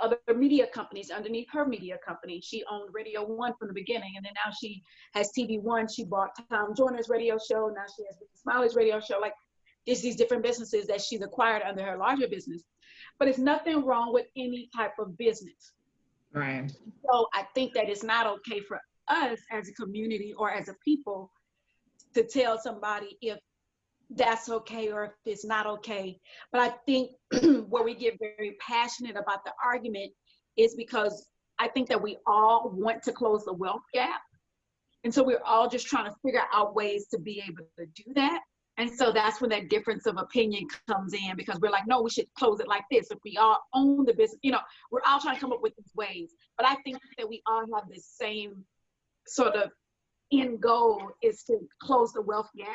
Other media companies underneath her media company. She owned Radio One from the beginning, and then now she has TV One. She bought Tom Joyner's radio show. Now she has Smiley's radio show. Like, there's these different businesses that she's acquired under her larger business. But it's nothing wrong with any type of business.
Right.
So I think that it's not okay for us as a community or as a people to tell somebody if that's okay or if it's not okay. But I think where we get very passionate about the argument is because I think that we all want to close the wealth gap. And so we're all just trying to figure out ways to be able to do that. And so that's when that difference of opinion comes in, because we're like, no, we should close it like this. If we all own the business, we're all trying to come up with these ways. But I think that we all have the same sort of end goal, is to close the wealth gap.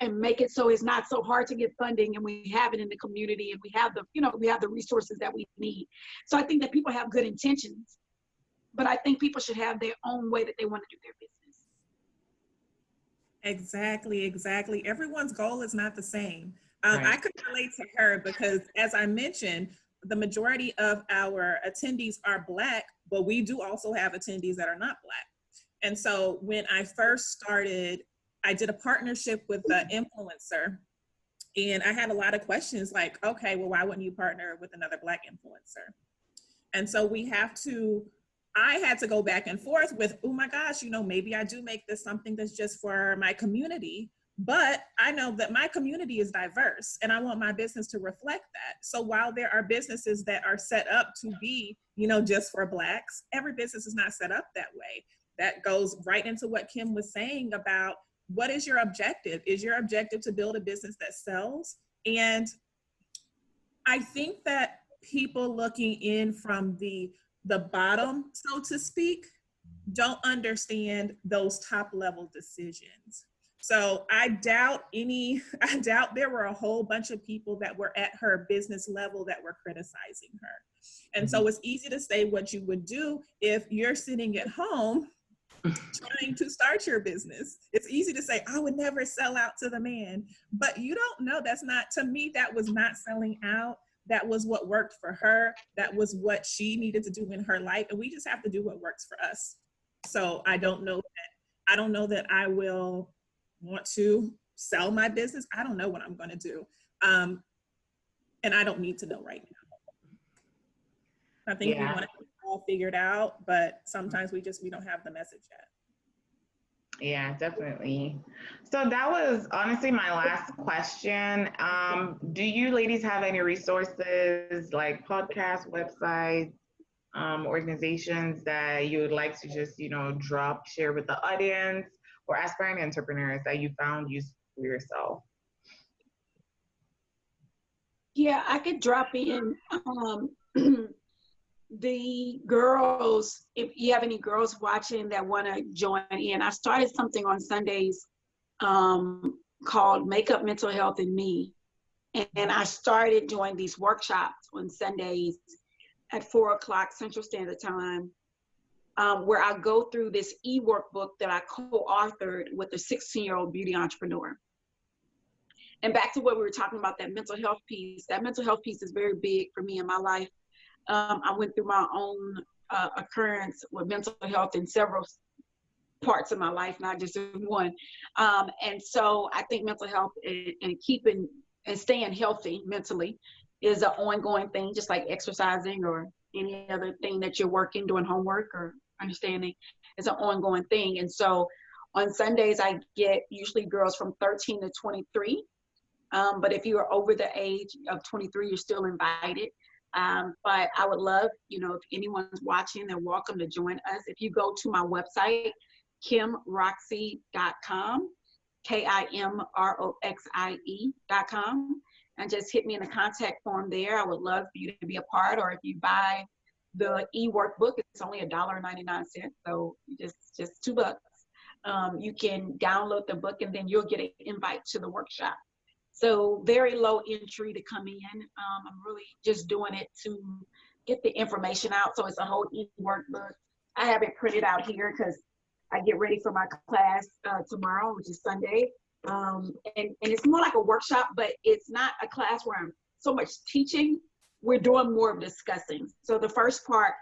And make it so it's not so hard to get funding, and we have it in the community, and we have the resources that we need. So I think that people have good intentions, but I think people should have their own way that they want to do their business.
Exactly. Everyone's goal is not the same. Right. I could relate to her because, as I mentioned, the majority of our attendees are Black, but we do also have attendees that are not Black. And so when I first started, I did a partnership with the influencer, and I had a lot of questions like, okay, well, why wouldn't you partner with another Black influencer? And so I had to go back and forth with, oh my gosh, maybe I do make this something that's just for my community, but I know that my community is diverse and I want my business to reflect that. So while there are businesses that are set up to be, just for Blacks, every business is not set up that way. That goes right into what Kim was saying about what is your objective? Is your objective to build a business that sells? And I think that people looking in from the bottom, so to speak, don't understand those top level decisions. So I doubt there were a whole bunch of people that were at her business level that were criticizing her. And so it's easy to say what you would do if you're sitting at home trying to start your business. It's easy to say, I would never sell out to the man, but you don't know. That's not, to me, that was not selling out. That was what worked for her. That was what she needed to do in her life. And we just have to do what works for us. So I don't know that I will want to sell my business. I don't know what I'm going to do. And I don't need to know right now. I think we want it all figured out, but sometimes we don't have the message yet.
Yeah, definitely. So that was honestly my last question. Do you ladies have any resources like podcasts, websites, organizations that you would like to just, share with the audience or aspiring entrepreneurs that you found useful for yourself?
Yeah, I could drop in the girls, if you have any girls watching that want to join in. I started something on Sundays called Makeup, Mental Health, and Me. And I started doing these workshops on Sundays at 4:00 Central Standard Time, where I go through this e-workbook that I co-authored with a 16-year-old beauty entrepreneur. And back to what we were talking about, that mental health piece is very big for me in my life. I went through my own occurrence with mental health in several parts of my life, not just in one. And so I think mental health and keeping and staying healthy mentally is an ongoing thing, just like exercising or any other thing that you're working, doing homework or understanding. It's an ongoing thing. And so on Sundays, I get usually girls from 13 to 23. But if you are over the age of 23, you're still invited. But I would love, if anyone's watching, they're welcome to join us. If you go to my website, kimroxie.com, KIMROXIE.com, and just hit me in the contact form there. I would love for you to be a part, or if you buy the e-workbook, it's only $1.99, so just $2. You can download the book and then you'll get an invite to the workshop. So very low entry to come in. I'm really just doing it to get the information out. So it's a whole e-workbook. I have it printed out here because I get ready for my class tomorrow, which is Sunday. And it's more like a workshop, but it's not a class where I'm so much teaching. We're doing more of discussing. So the first part,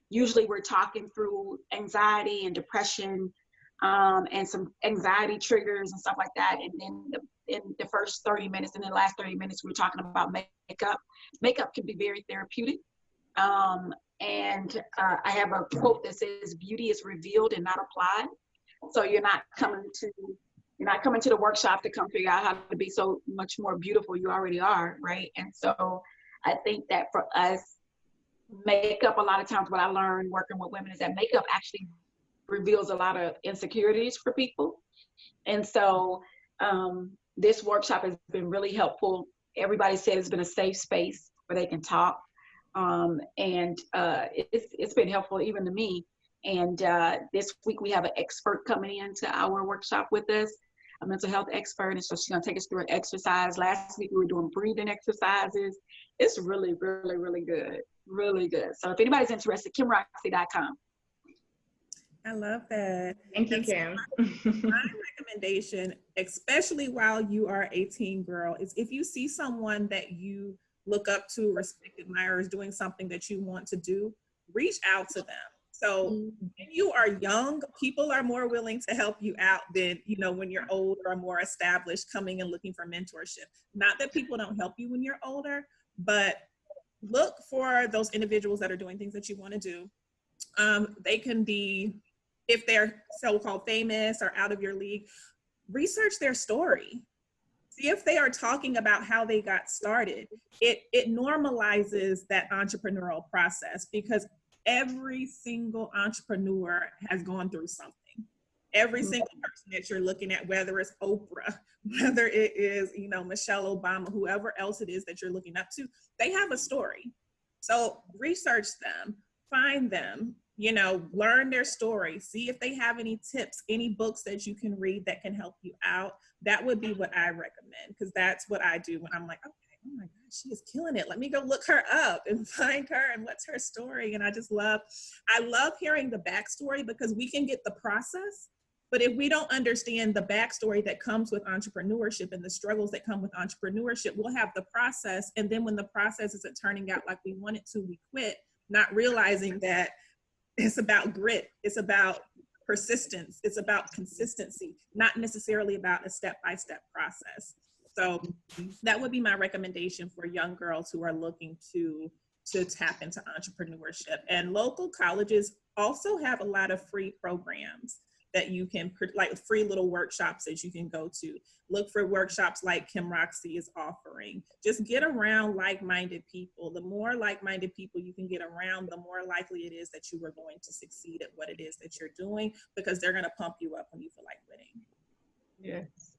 usually we're talking through anxiety and depression, and some anxiety triggers and stuff like that. And then in the first 30 minutes, and the last 30 minutes, we're talking about makeup. Makeup can be very therapeutic. And I have a quote that says, "Beauty is revealed and not applied." So you're not coming to the workshop to come figure out how to be so much more beautiful. You already are, right? And so I think that for us, makeup, a lot of times what I learned working with women is that makeup actually reveals a lot of insecurities for people. And so this workshop has been really helpful. Everybody said it's been a safe space where they can talk. And it's been helpful even to me. And this week we have an expert coming into our workshop with us, a mental health expert. And so she's gonna take us through an exercise. Last week we were doing breathing exercises. It's really, really, really good. Really good. So if anybody's interested, kimroxie.com.
I love that.
Thank you, Kim.
My recommendation, especially while you are a teen girl, is if you see someone that you look up to, respect, admire, is doing something that you want to do, reach out to them. So when you are young, people are more willing to help you out than, when you're older or more established, coming and looking for mentorship. Not that people don't help you when you're older, but look for those individuals that are doing things that you want to do. They can be, if they're so-called famous or out of your league, research their story. See if they are talking about how they got started. It normalizes that entrepreneurial process because every single entrepreneur has gone through something. Every single person that you're looking at, whether it's Oprah, whether it is, you know, Michelle Obama, whoever else it is that you're looking up to, they have a story. So research them, find them, you know, learn their story, see if they have any tips, any books that you can read that can help you out. That would be what I recommend, because that's what I do when I'm like, okay, oh my gosh, she is killing it. Let me go look her up and find her and what's her story. And I love hearing the backstory, because we can get the process, but if we don't understand the backstory that comes with entrepreneurship and the struggles that come with entrepreneurship, we'll have the process. And then when the process isn't turning out like we want it to, we quit, not realizing that it's about grit. It's about persistence. It's about consistency, not necessarily about a step-by-step process. So that would be my recommendation for young girls who are looking to tap into entrepreneurship. And local colleges also have a lot of free programs that you can, like free little workshops that you can go to. Look for workshops like Kim Roxie is offering. Just get around like-minded people. The more like-minded people you can get around, the more likely it is that you are going to succeed at what it is that you're doing, because they're gonna pump you up when you feel like quitting.
Yes.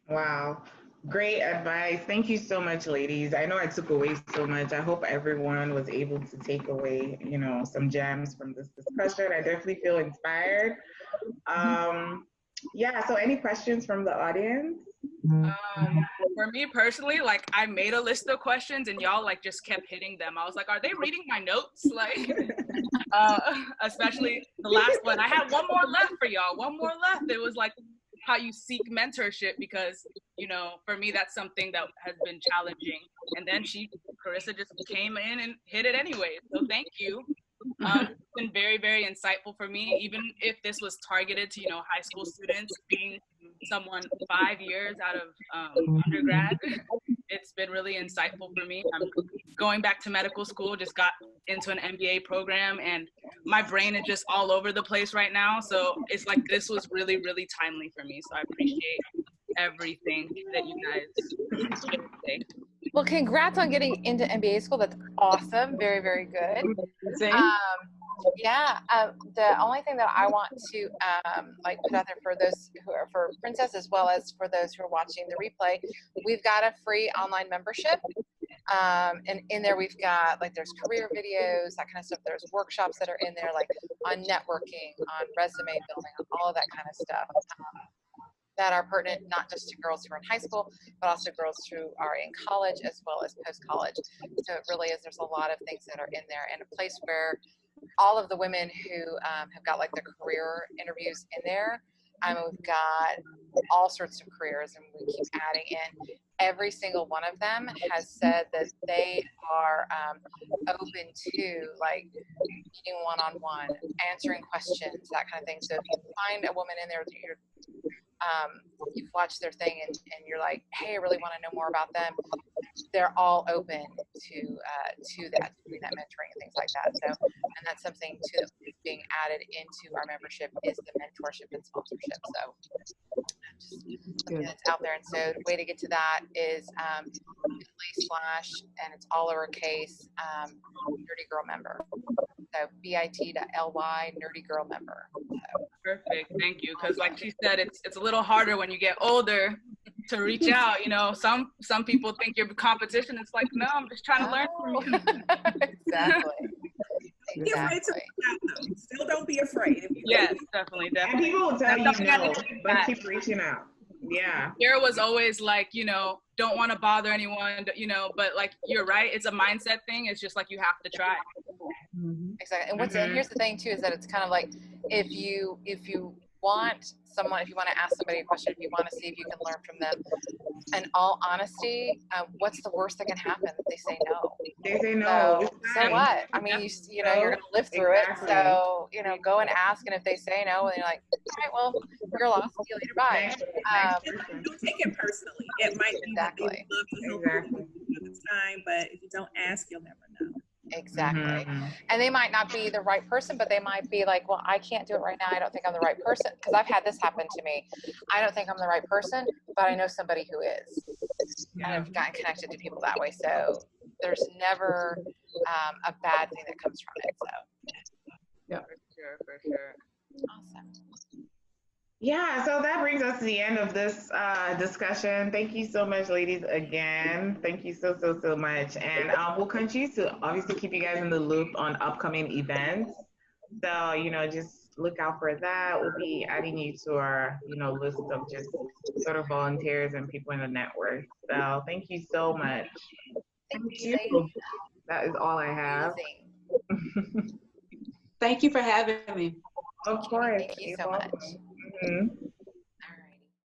Wow. Great advice. Thank you so much, ladies. I know I took away so much. I hope everyone was able to take away, you know, some gems from this discussion. I definitely feel inspired. Yeah, so any questions from the audience?
For me personally, like I made a list of questions and y'all like just kept hitting them. I was like, are they reading my notes? Like, especially the last one. I had one more left for y'all. One more left. It was like how you seek mentorship, because, you know, for me, that's something that has been challenging. And then Karissa just came in and hit it anyway. So thank you. It's been very, very insightful for me, even if this was targeted to, you know, high school students. Being someone 5 years out of undergrad, it's been really insightful for me. I'm going back to medical school, just got into an MBA program, and my brain is just all over the place right now. So it's like, this was really, really timely for me. So I appreciate everything that you guys shared today.
Well, congrats on getting into MBA school. That's awesome. Very, very good. The only thing that I want to like put out there for those who are for Princess, as well as for those who are watching the replay, we've got a free online membership. And in there we've got, like, there's career videos, that kind of stuff. There's workshops that are in there, like on networking, on resume building, on all of that kind of stuff. That are pertinent not just to girls who are in high school, but also girls who are in college as well as post-college. So it really is, there's a lot of things that are in there, and a place where all of the women who have got like their career interviews in there. We've got all sorts of careers, and we keep adding in. Every single one of them has said that they are open to, like, meeting one-on-one, answering questions, that kind of thing. So if you find a woman in there that you've watched their thing and you're like, hey, I really want to know more about them, they're all open to that, doing that mentoring and things like that. So, and that's something too that's being added into our membership, is the mentorship and sponsorship. So just something that's out there. And so the way to get to that is /, and it's all lowercase, Nerdy Girl Member. So bit.ly Nerdy Girl Member. So.
Perfect, thank you. Because like she said, it's a little harder when you get older to reach out. You know, some people think you're competition. It's like, no, I'm just trying to learn from you.
Exactly.
Be afraid to reach out, though. Still don't be afraid.
Yes, definitely.
And people will tell you no, but keep reaching out. Yeah.
Sarah was always like, you know, don't want to bother anyone, you know, but like, you're right. It's a mindset thing. It's just like, you have to try.
Exactly. And here's the thing too, is that it's kind of like, if you want someone, if you want to ask somebody a question, if you want to see if you can learn from them, in all honesty, what's the worst that can happen? That they say no.
They say no.
So what? I mean, you know, you're going to live through it. So, you know, go and ask. And if they say no, and you're like, all right, well, you're lost. See you later. Bye.
Don't take it personally. It might be that they would love to help you at the time, but if you don't ask, you'll never know.
Exactly. And they might not be the right person, but they might be like, well, I can't do it right now. I don't think I'm the right person. Because I've had this happen to me. I don't think I'm the right person, but I know somebody who is. And I've gotten connected to people that way. So there's never a bad thing that comes from it. So
yeah, for sure.
awesome.
Yeah, so that brings us to the end of this discussion. Thank you so much, ladies, again. Thank you so much. And we'll continue to obviously keep you guys in the loop on upcoming events. So, just look out for that. We'll be adding you to our, list of just sort of volunteers and people in the network. So thank you so much.
Thank you.
That is all I have.
Thank you for having me.
Of course.
Thank you so much.
Mm-hmm.